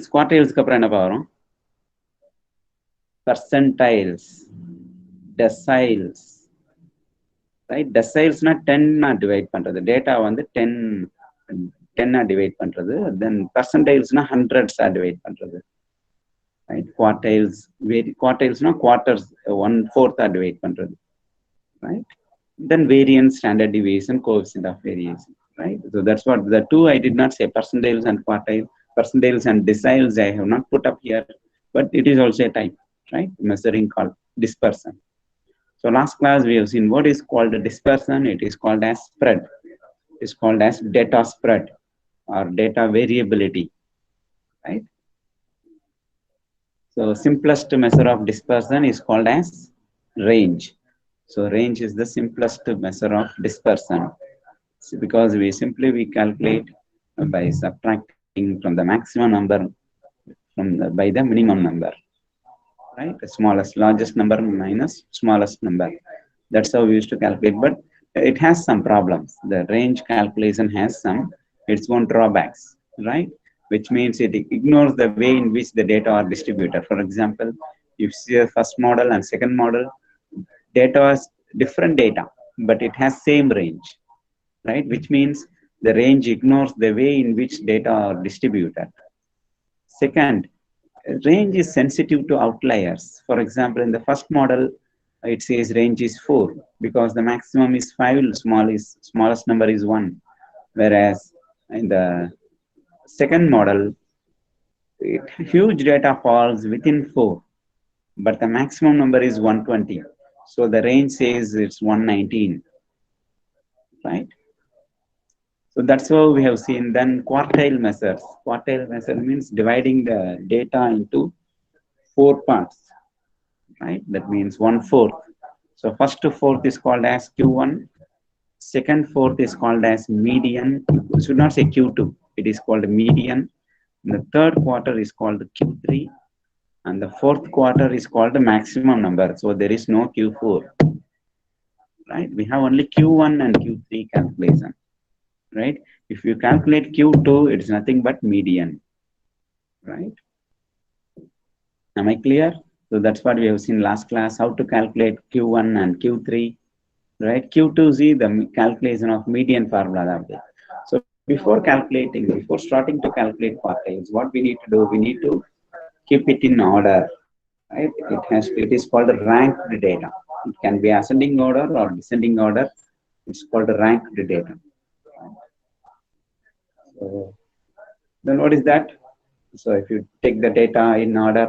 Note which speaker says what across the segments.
Speaker 1: குவார்டைல்ஸ்க்கு அப்புறம் என்ன வரும்? percentiles, deciles, right? Deciles na 10 divide பண்றது, data வந்து 10 divide பண்றது, then percentiles na hundreds divide பண்றது, right? Quartiles na quarters 1/4 divide பண்றது, right? Then variance, standard deviation, coefficient of variation, right? So that's what the two I did not say, percentiles and quartiles, percentiles and deciles I have not put up here, but it is also a type, right? Measuring called dispersion. So last class we have seen what is called dispersion. It is called as spread. It is called as data spread or data variability, right? So simplest measure of dispersion is called as range. So range is the simplest measure of dispersion, because we calculate by subtracting from the maximum number by the minimum number, right? The smallest, largest number minus smallest number. That's how we used to calculate, but it has some problems. The range calculation has its own drawbacks, right? Which means it ignores the way in which the data are distributed. For example, if you see a first model and second model, data is different data, but it has same range, right? Which means the range ignores the way in which data are distributed. Second, range is sensitive to outliers. For example, in the first model, it says range is 4 because the maximum is 5, smallest number is 1. Whereas in the second model, huge data falls within 4, but the maximum number is 120. So the range says it's 119, right? So that's how we have seen. Then quartile measures. Quartile measure means dividing the data into 4 parts, right? That means 1/4. So first to fourth is called as Q1. Second fourth is called as median. We should not say Q2. It is called median. And the third quarter is called Q3. And the fourth quarter is called the maximum number. So there is no Q4, right? We have only Q1 and Q3 calculation, right? If you calculate Q2, it's nothing but median, right? Am I clear? So that's what we have seen last class, how to calculate Q1 and Q3, right? Q2 is the calculation of median formula. So before starting to calculate quartiles, what we need to do, we need to keep it in order, right? It is called ranked data. It can be ascending order or descending order. It's called ranked data. So then what is that? So if you take the data in order,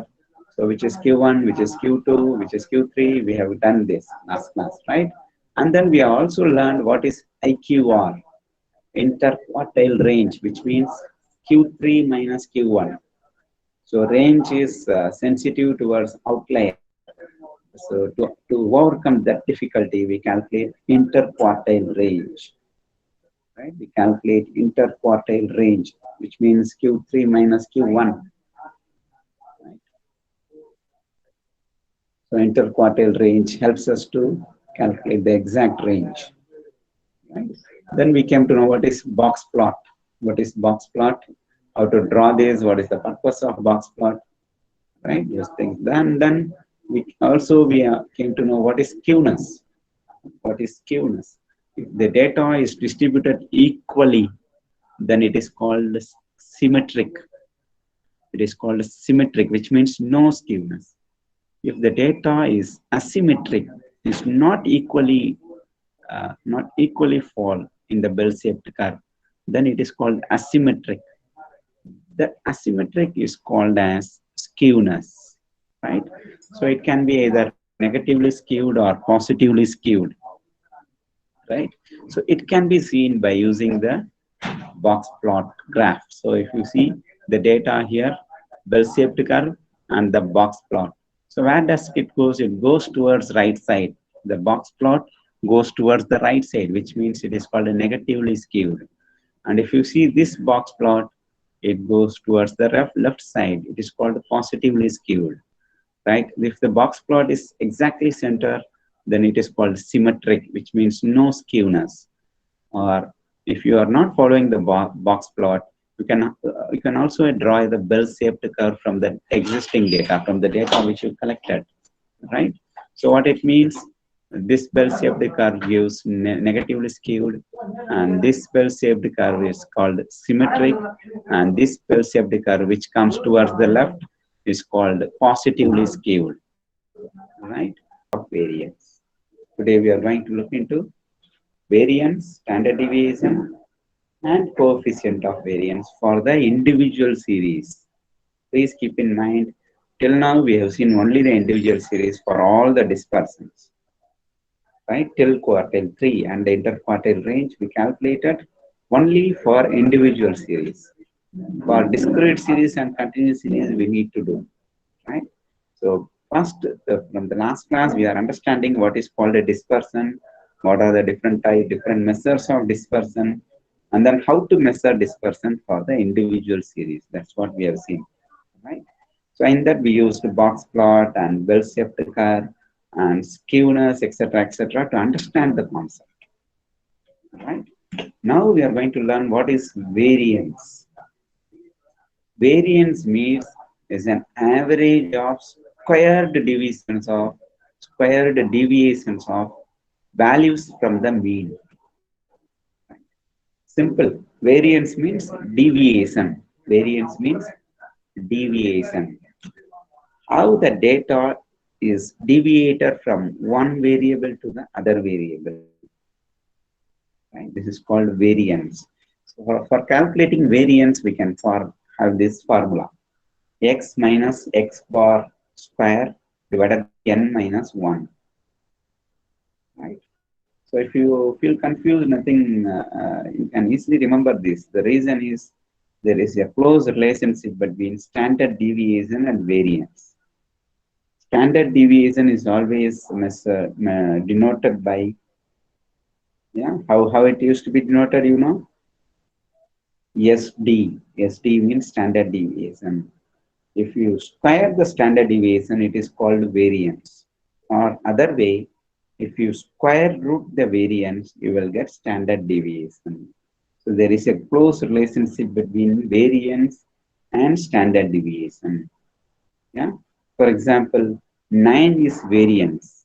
Speaker 1: so which is Q1, which is Q2, which is Q3, we have done this last class, right? And then we have also learned what is IQR, interquartile range, which means Q3 minus Q1. So range is sensitive towards outlier. So to overcome that difficulty, we calculate interquartile range, right? We calculate interquartile range, which means Q3 minus Q1. Right? So interquartile range helps us to calculate the exact range. Right? Then we came to know what is box plot. What is box plot? How to draw this? What is the purpose of box plot? Right? Those things. Then we came to know what is skewness. What is skewness? If the data is distributed equally, then it is called symmetric. It is called symmetric, which means no skewness. If the data is asymmetric, is not equally fall in the bell-shaped curve, then it is called asymmetric. The asymmetric is called as skewness, right? So it can be either negatively skewed or positively skewed, right? So it can be seen by using the box plot graph. So if you see the data here, bell-shaped curve and the box plot. So where does it goes? It goes towards right side. The box plot goes towards the right side, which means it is called a negatively skewed. And if you see this box plot, it goes towards the left side. It is called positively skewed, right? If the box plot is exactly center, then it is called symmetric, which means no skewness. Or if you are not following the box plot, You can also draw the bell-shaped curve from the existing data, from the data which you collected, right? So what it means, this bell-shaped curve gives negatively skewed, and this bell-shaped curve is called symmetric, and this bell-shaped curve which comes towards the left is called positively skewed, right? Of variance. Today we are going to look into variance, standard deviation, and coefficient of variance for the individual series. Please keep in mind, till now we have seen only the individual series for all the dispersions, right? Till quartile 3 and the interquartile range we calculated only for individual series. For discrete series and continuous series we need to do, right? So first, from the last class, we are understanding what is called a dispersion, what are the different measures of dispersion, and then how to measure dispersion for the individual series. That's what we have seen, right? So in that we used box plot and bell-shaped curve and skewness, etc., to understand the concept, right? Now we are going to learn what is variance. Variance means is an average of squared deviations of values from the mean. Simple. Variance means deviation. Variance means deviation. How the data is deviated from one variable to the other variable. Right? This is called variance. So for calculating variance, we can have this formula. X minus x bar square divided by n minus 1. Right? So if you feel confused, nothing, you can easily remember this. The reason is there is a close relationship between standard deviation and variance. Standard deviation is always denoted by, yeah, how it used to be denoted, you know? SD. SD means standard deviation. If you square the standard deviation, it is called variance. Or other way, if you square root the variance, you will get standard deviation. So there is a close relationship between variance and standard deviation. Yeah. For example, 9 is variance.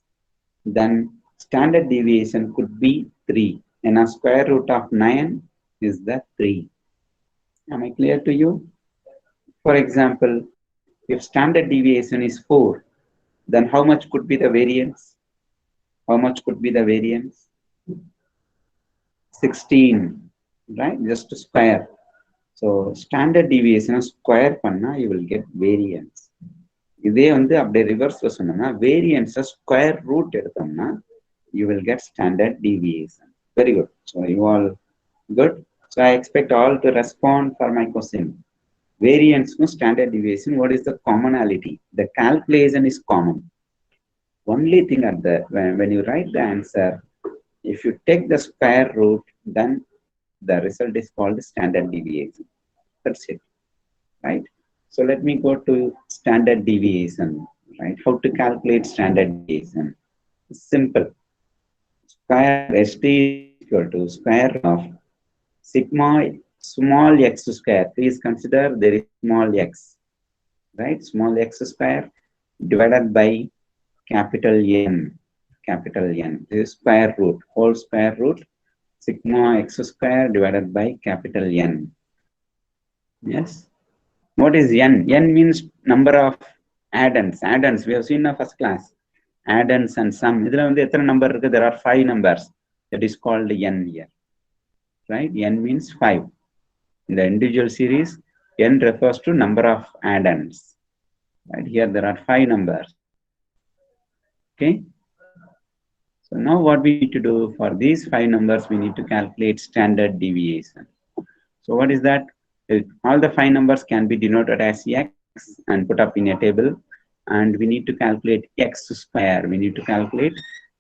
Speaker 1: Then standard deviation could be 3. And a square root of 9 is the 3. Am I clear to you? For example, if standard deviation is 4, then how much could be the variance? How much could be the variance? 16, right? Just to square. So standard deviation square panna, you will get variance. இதே வந்து அப்படியே ரிவர்ஸ்ல சொன்னோம்னா வேரியன்ஸை square root எடுத்தோம்னா you will get standard deviation. Very good. So you all good. So I expect all to respond for my question. Variance no standard deviation. What is the commonality? The calculation is common. Only thing at the when you write the answer, if you take the square root, then the result is called standard deviation. That's it, right? So let me go to standard deviation, right? How to calculate standard deviation? Simple. Square ST is equal to square of sigma small x square. Please consider there is small x, right? Small x square divided by capital N. Capital N. This is square root, whole square root, sigma x square divided by capital N. Yes. What is N? N means number of addends. Addends, we have seen in the first class. Addends and sum. Number, there are 5 numbers. That is called N here. Right? N means 5. In the individual series, N refers to number of addends. Right? Here there are 5 numbers. Okay. So now what we need to do for these 5 numbers, we need to calculate standard deviation. So what is that? All the 5 numbers can be denoted as x and put up in a table. And we need to calculate x square. We need to calculate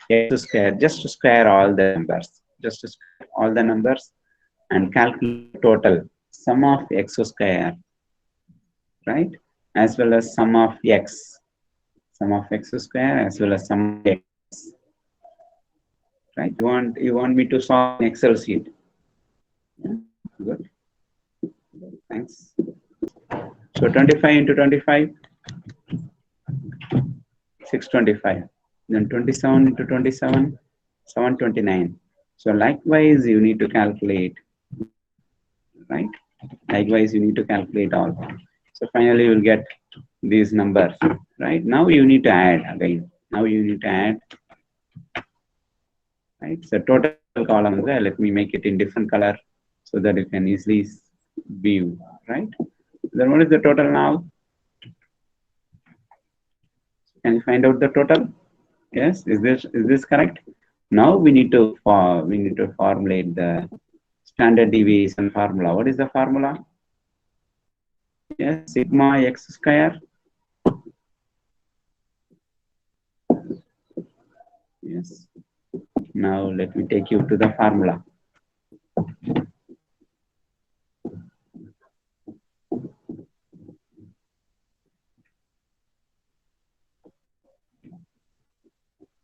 Speaker 1: x square, just to square all the numbers. Just to square all the numbers and calculate total sum of x square, right? As well as sum of x. Sum of x square as well as sum of x. Right? You want me to solve an Excel sheet? Yeah? Good. Thanks. So 25 into 25, 625. Then 27 into 27, 729. So likewise, you need to calculate, right? Likewise, you need to calculate all. So finally, you will get these numbers, right? Now you need to add again. Now you need to add, right? So total column there. Let me make it in different color so that you can easily view, right? Then what is the total now? Can you find out the total? Yes, is this correct? Now we need to formulate the standard deviation formula. What is the formula? Yes, sigma x square. Yes. Now let me take you to the formula.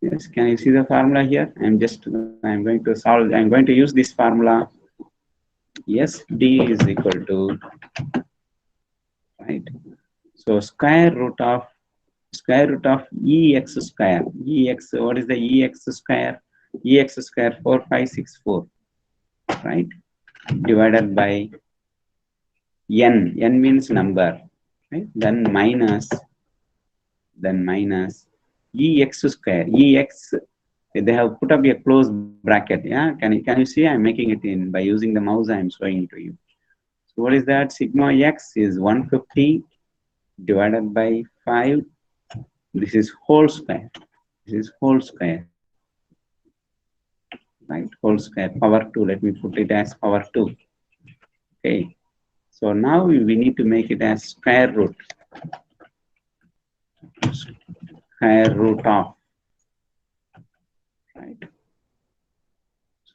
Speaker 1: Yes, can you see the formula here? I'm going to solve, I'm going to use this formula. Yes, d is equal to, right? So square root of ex square. Ex, what is the ex square? Ex square 4564, right? Divided by n. N means number, right? Then minus ex square. Ex, they have put up a closed bracket. Yeah, can you see? I'm making it in by using the mouse. I'm showing it to you. So what is that? Sigma x is 150 divided by 5. This is whole square. This is whole square. Right? Whole square. Power 2. Let me put it as power 2. Okay. So now we need to make it as square root. Square root of. Right.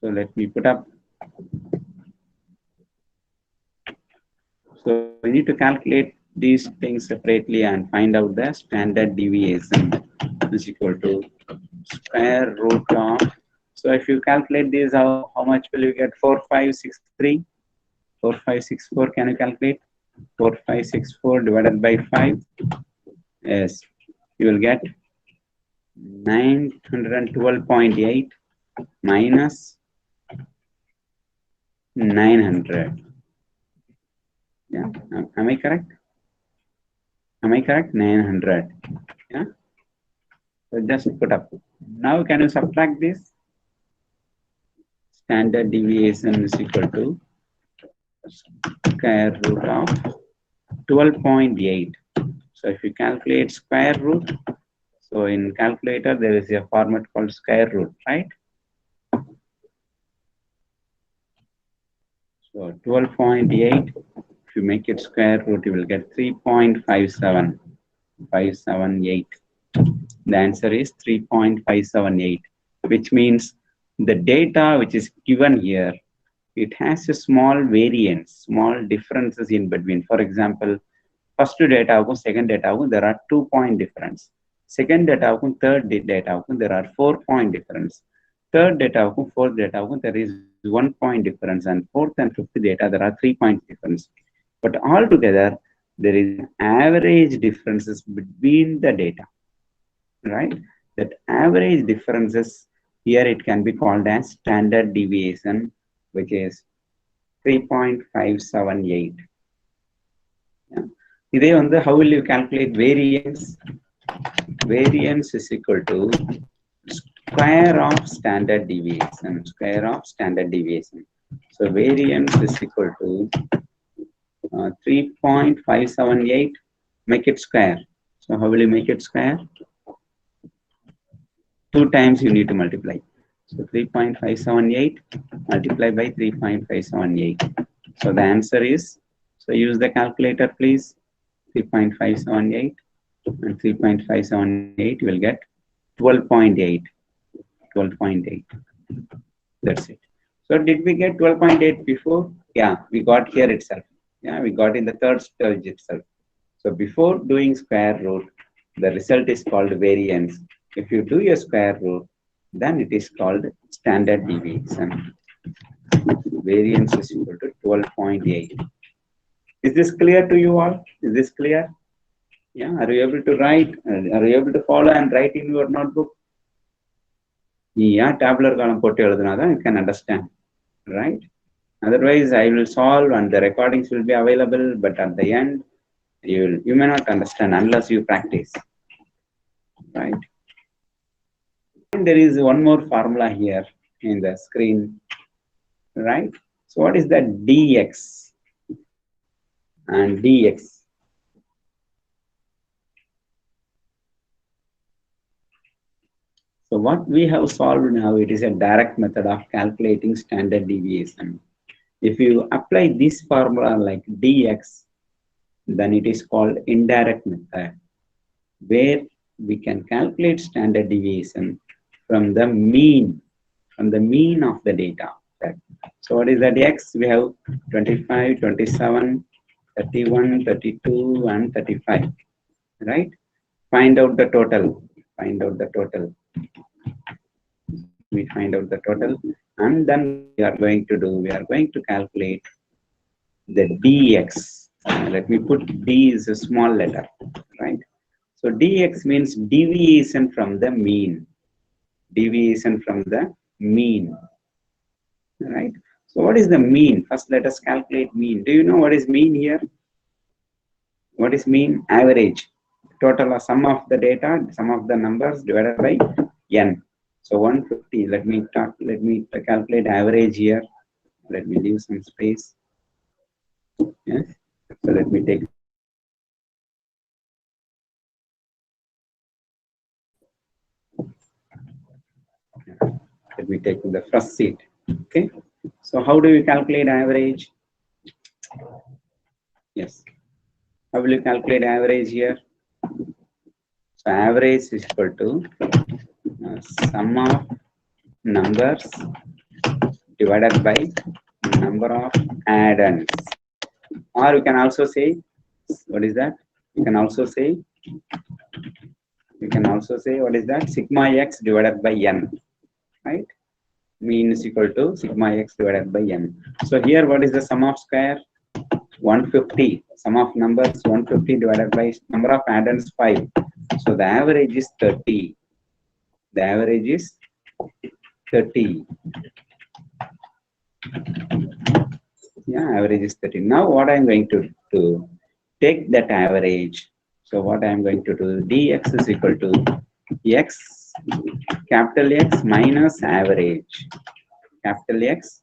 Speaker 1: So let me put up. So we need to calculate these things separately and find out the standard deviation is equal to square root of. So if you calculate this, how much will you get? 4563. 4564. Can you calculate? 4564 divided by 5. Yes, you will get 912.8 minus 900. Yeah, am I correct? Am I correct? 900. Yeah. So just put up. Now can you subtract this? Standard deviation is equal to square root of 12.8. So if you calculate square root, so in calculator there is a format called square root, right? So 12.8, if you make it square root, you will get 3.578. The answer is 3.578, which means the data which is given here, it has a small variance, small differences in between. For example, first data, second data, there are 2-point difference. Second data, third data, there are 4-point difference. Third data, fourth data, there is 1-point difference, and fourth and fifth data, there are 3-point difference. But altogether, there is average differences between the data, right? That average differences here it can be called as standard deviation, which is 3.578. Yeah. How will you calculate variance? Variance is equal to square of standard deviation. Square of standard deviation. So variance is equal to 3.578. Make it square. So how will you make it square? 2 times you need to multiply. So 3.578 multiplied by 3.578. So the answer is, so use the calculator please. 3.578 and 3.578 you will get 12.8. 12.8. That's it. So did we get 12.8 before? Yeah, we got here itself. Yeah, we got in the third stage itself. So before doing square root, the result is called variance. If you do a square root, then it is called standard deviation. Variance is equal to 12.8. Is this clear to you all? Is this clear? Yeah. Are you able to write? Are you able to follow and write in your notebook? Yeah. Tabular column போட்டு எழுதுனாதான் you can understand, right? Otherwise, I will solve and the recordings will be available, but at the end, you may not understand unless you practice, right? And there is one more formula here in the screen, right? So what is that dx and dx? So what we have solved now, it is a direct method of calculating standard deviation. If you apply this formula like dx, then it is called indirect method, where we can calculate standard deviation from the mean of the data. Right? So what is that x? We have 25, 27, 31, 32, and 35, right? Find out the total. Find out the total. We find out the total, and then we are going to do, we are going to calculate the dx. Let me put d is a small letter, right? So dx means deviation from the mean. Deviation from the mean, right? So what is the mean? First, let us calculate mean. Do you know what is mean here? What is mean? Average. Total of sum of the data, sum of the numbers divided by n. So 150. Let me calculate average here. Let me leave some space. Yes. So let me take. Let me take the first sheet. Okay. So how do you calculate average? Yes. How will you calculate average here? So average is equal to sum of numbers divided by number of add-ons. Or you can also say, what is that? You can also say what is that? Sigma x divided by n, right? Mean is equal to sigma x divided by n. So here, what is the sum of square? 150. Sum of numbers 150 divided by number of add-ons 5. So the average is 30. The average is 30. Yeah, average is 30. Now what I'm going to do, take that average. So what I'm going to do, dx is equal to x, capital X minus average. Capital X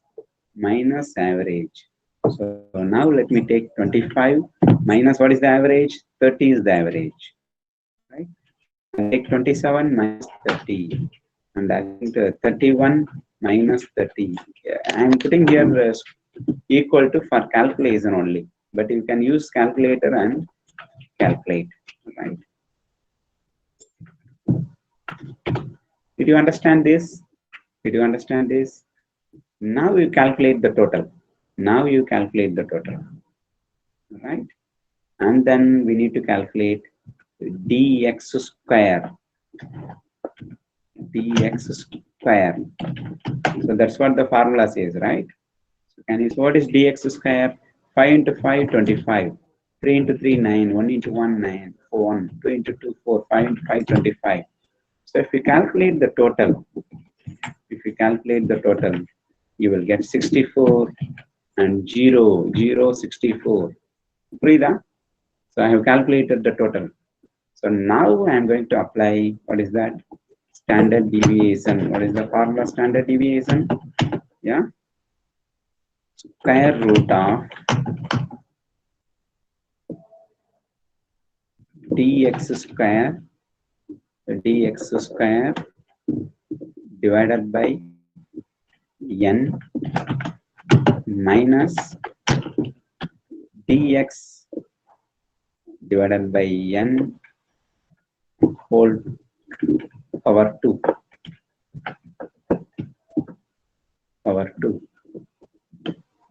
Speaker 1: minus average. So now let me take 25 minus what is the average? 30 is the average, right? I take 27 minus 30, and I think 31 minus 30. I'm putting here equal to for calculation only, but you can use calculator and calculate, right? Did you understand this? Did you understand this? Now you calculate the total. Now you calculate the total, right? And then we need to calculate dx square. Dx square. So that's what the formula says, right? So can you, what is dx square? 5 into 5, 25. 3 into 3, 9. 1 into 1, 9. 4, 1. 2 into 2, 4. 5 into 5, 25. So if you calculate the total, you will get 64 and 0, 0, 64. Frida? So I have calculated the total. So now I am going to apply, what is that? Standard deviation. What is the formula standard deviation? Yeah. Square root of dx square divided by n minus dx divided by n whole power 2.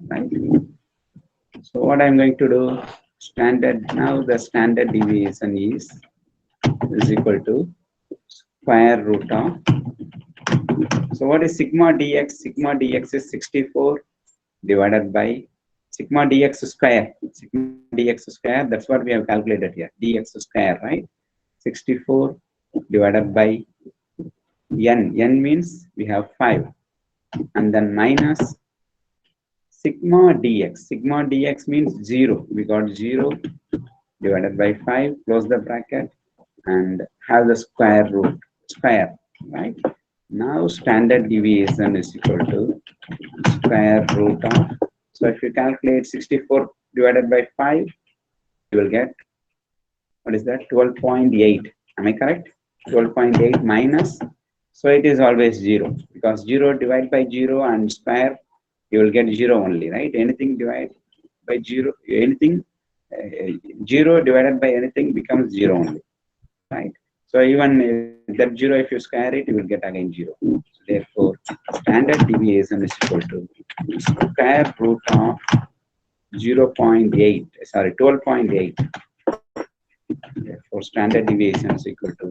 Speaker 1: Right? So what I'm going to do, standard, now the standard deviation is equal to square root of, so what is sigma dx? Sigma dx is 64 divided by sigma dx square, that's what we have calculated here, dx square, right? 64 divided by n means we have 5, and then minus sigma dx means 0, we got 0 divided by 5, close the bracket, and have the square root, square, right? Now standard deviation is equal to square root of, so if you calculate 64 divided by 5, you will get, what is that, 12.8, am I correct? 12.8 minus, so it is always 0, because 0 divided by 0 and square, you will get 0 only, right? Anything divided by 0, anything, 0 divided by anything becomes 0 only, right? So even that 0, if you square it, you will get again 0. So therefore, standard deviation is equal to square root of 0.8, sorry, 12.8. Therefore, standard deviation is equal to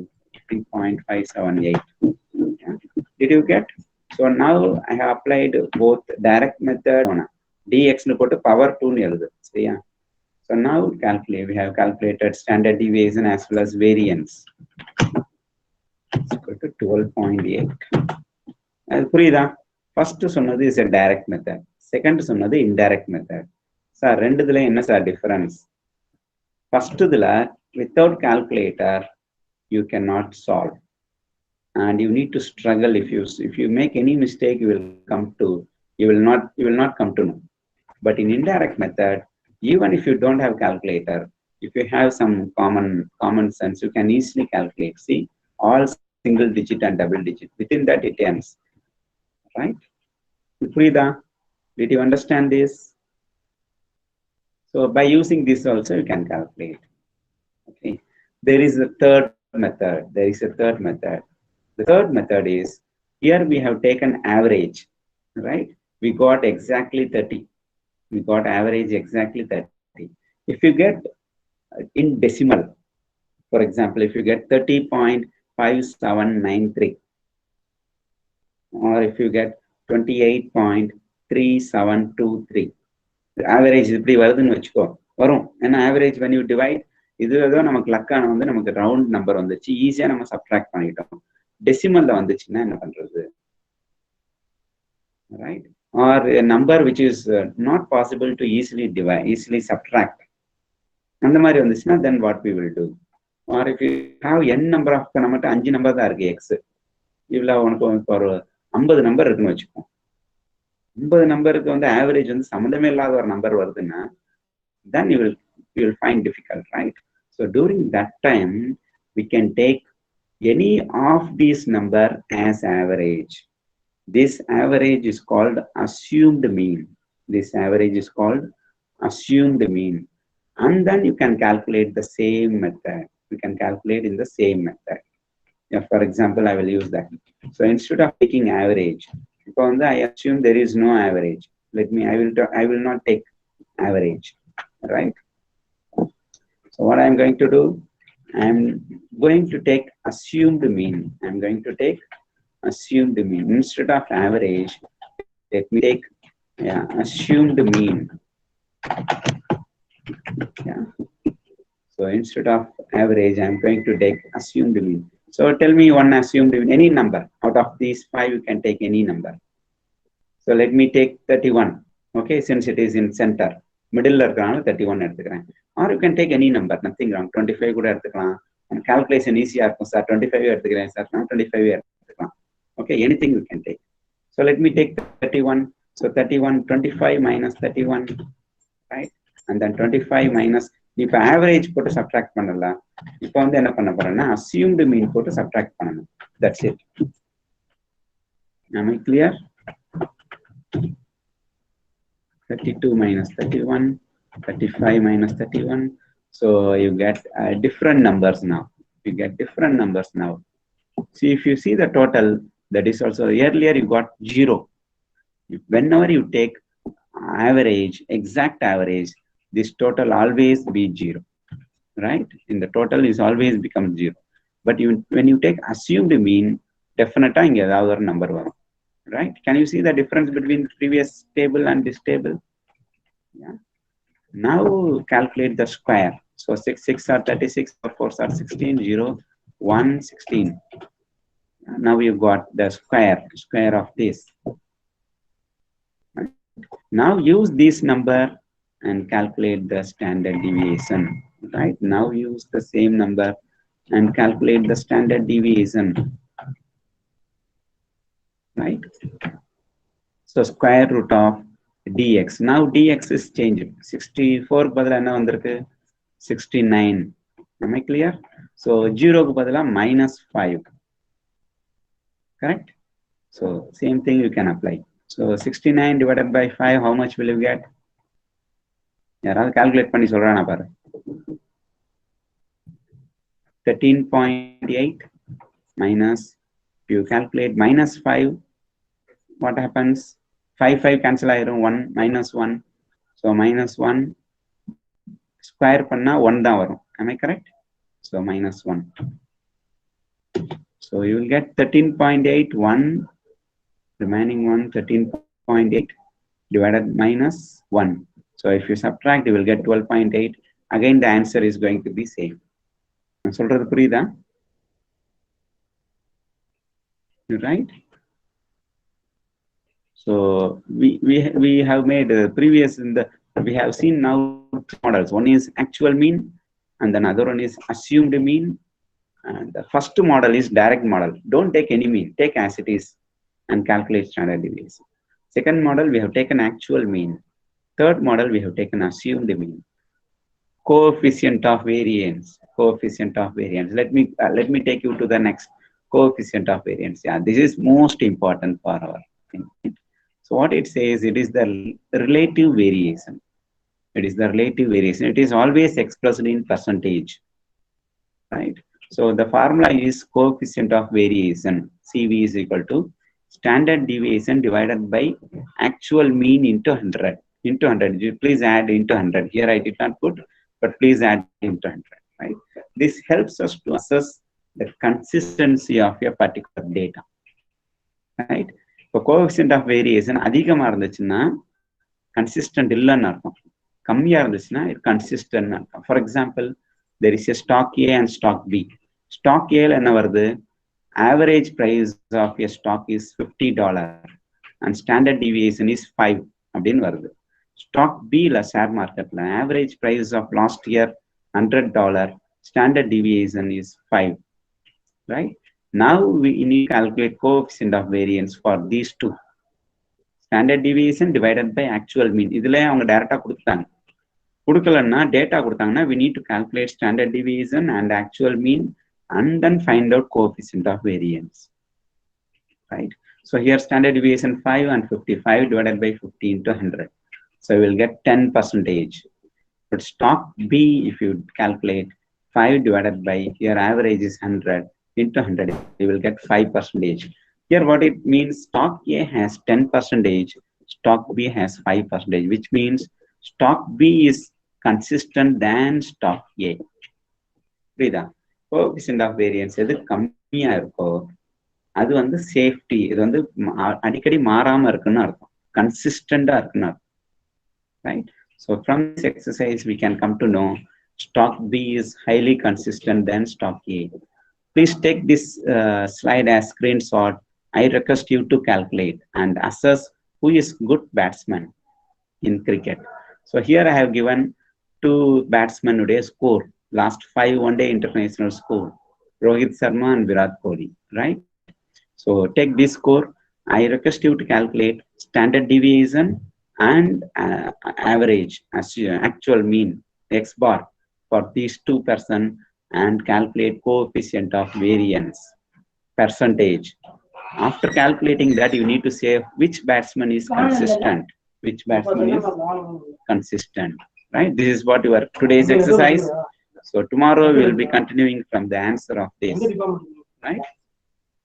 Speaker 1: 3.578. Yeah. Did you get? So now I have applied both direct method on dx nu put power 2 nu eludhu. So yeah. So now we have calculated standard deviation as well as variance. It's equal to 12.8. அது புரியுதா? First சொன்னது is a direct method, second சொன்னது indirect method. Sir ரெண்டுதுல என்ன sir difference? First இதுல without calculator you cannot solve, and you need to struggle. If you make any mistake, you will not come to know. But in indirect method, even if you don't have calculator, if you have some common sense, you can easily calculate. See, all single digit and double digit, within that it ends, right? Frida, did you understand this? So by using this also you can calculate. Okay, there is a third method. The third method is, here we have taken average, right? We got exactly 30. We got average exactly 30. If you get in decimal, for example, if you get 30.5793, or if you get 28.3723, the average இப்படி வருதுன்னு வச்சுக்கோ, வரும். ஏன்னா average when you divide, இது ஏதோ நமக்கு லக்கான வந்து நமக்கு ரவுண்ட் நம்பர் வந்துச்சு, ஈஸியா நம்ம சப்ட்ராக்ட் பண்ணிட்டோம். டெசிமல்ல வந்துச்சுன்னா என்ன பண்றது, right? Or a number which is not possible to easily subtract, அந்த மாதிரி வந்துச்சுன்னா then what we will do? Or if you have n number of, நம்மகிட்ட 5 நம்பர் தான் இருக்கு x, இவ்வளோ உனக்கு ஒரு 50 நம்பர் இருக்குன்னு வச்சுக்கோம். 50 நம்பருக்கு வந்து ஆவரேஜ் வந்து சம்மந்தமே இல்லாத ஒரு நம்பர் வருதுன்னா then you will find difficult, right? So during that time we can take any of these number as average. This average is called assumed mean. And then you can calculate the same method. In the same method. Yeah, for example, I will use that. So instead of taking average, because I assume there is no average. I will not take average, right? So what I am going to do, I am going to take assumed mean. Instead of average, let me take assumed mean. Yeah. So instead of average, I am going to take assumed mean. So tell me one assumed mean, any number. Out of these 5, you can take any number. So let me take 31. Okay, since it is in center. Middle 31 எடுத்துக்கிறேன். Or you can take any number, nothing wrong. 25 கூட எடுத்துக்கலாம். And calculation easier இருக்கும் sir. 25 எடுத்துக்கிறேன் sir. 25 எடுத்துக்கலாம். Okay, anything you can take. So let me take 31. So 31, 25 minus 31, right? And then 25 minus, இப்போ average போட்டு subtract பண்ணலாம். இப்போ வந்து என்ன பண்ண போறேன்னா assumed mean போட்டு subtract பண்ணணும். That's it. Am I clear? 32 minus 31, 35 minus 31. So you get different numbers now. See, if you see the total, that is also, earlier you got 0. Whenever you take average, exact average, this total always be 0, right? In the total is always become 0. But when you take assumed mean, definitely inga edavadhu or number varum, right? Can you see the difference between the previous table and this table? Yeah. Now calculate the square. So 6 are 36, 4 are 16, 0, 1, 16. Now you got the square of this. Now use this number and calculate the standard deviation. Right? Now use the same number and calculate the standard deviation. Right? So square root of dx. Now dx is changed. 64 பதிலா என்ன வந்திருக்கு 69. Am I clear? So 0 க்கு பதிலா -5. Correct? So same thing you can apply. So 69 divided by 5, how much will you get? யாராவது calculate பண்ணி சொல்றானா பாரு. 13.8 minus, if you calculate -5, what happens? 5 cancel ஆயிரும் 1 -1. So -1 square பண்ணா 1 தான் வரும். Am I correct? So -1. So you will get 13.8, 1, remaining one 13.8 divided -1. So if you subtract, you will get 12.8. Again, the answer is going to be same. சொல்றது புரியுதா? Right? So we have made previous in the, we have seen now two models. One is actual mean and then another one is assumed mean. And the first model is direct model. Don't take any mean, take as it is and calculate standard deviation. Second model, we have taken actual mean. Third model, we have taken assumed mean. Coefficient of variance. Coefficient of variance. Let me take you to the next. Coefficient of variance. Yeah, this is most important for our thing. So what it says, it is the relative variation. It is the relative variation. It is always expressed in percentage. Right? So the formula is coefficient of variation. CV is equal to standard deviation divided by actual mean into 100. Into 100. You please add into 100. Here I did not put, but please add into 100. Right? This helps us to assess the consistency of a particular data. Right? So coefficient of variation அதிகமா இருந்துச்சுன்னா consistent இல்லைன்னு அர்த்தம். கம்மியா இருந்துச்சுன்னா it consistent அர்த்தம். For example, there is a stock A and stock B. Stock A ல என்ன வருது? Average price of a stock is $50 and standard deviation is 5 அப்படின்னு வருது. Stock B ல share marketல average price of last year $100, standard deviation is 5. Right? Now we need to calculate coefficient of variance for these two. Standard deviation divided by actual mean. இதுல அவங்க டைரக்டா கொடுத்தாங்க. கொடுக்கலன்னா data கொடுத்தாங்கன்னா we need to calculate standard deviation and actual mean and then find out coefficient of variance. Right? So here standard deviation 5 and 55 divided by 50 into 100. So we will get 10%. But stock B, if you calculate 5 divided by, here average is 100 into 100, you will get 5%. Here what it means, stock A has 10%, stock B has 5%, which means stock B is consistent than stock A. புரியுதா? Coefficient of variance எது கம்மியா இருக்கோ அது வந்து safety, இது வந்து அடிக்கடி மாறாம இருக்குன்னு அர்த்தம், கன்சிஸ்டண்டா இருக்குன்னு அர்த்தம். Right? So from this exercise we can come to know stock B is highly consistent than stock A. Please take this slide as screenshot. I request you to calculate and assess who is good batsman in cricket. So here I have given two batsmen today score, last 5 one-day international score, Rohit Sharma and Virat Kohli. Right? So take this score. I request you to calculate standard deviation and average as actual mean x bar for these two person and calculate coefficient of variance percentage. After calculating that, you need to say which batsman is consistent, which batsman is consistent. Right? This is what your today's exercise. So tomorrow we will be continuing from the answer of this. Right?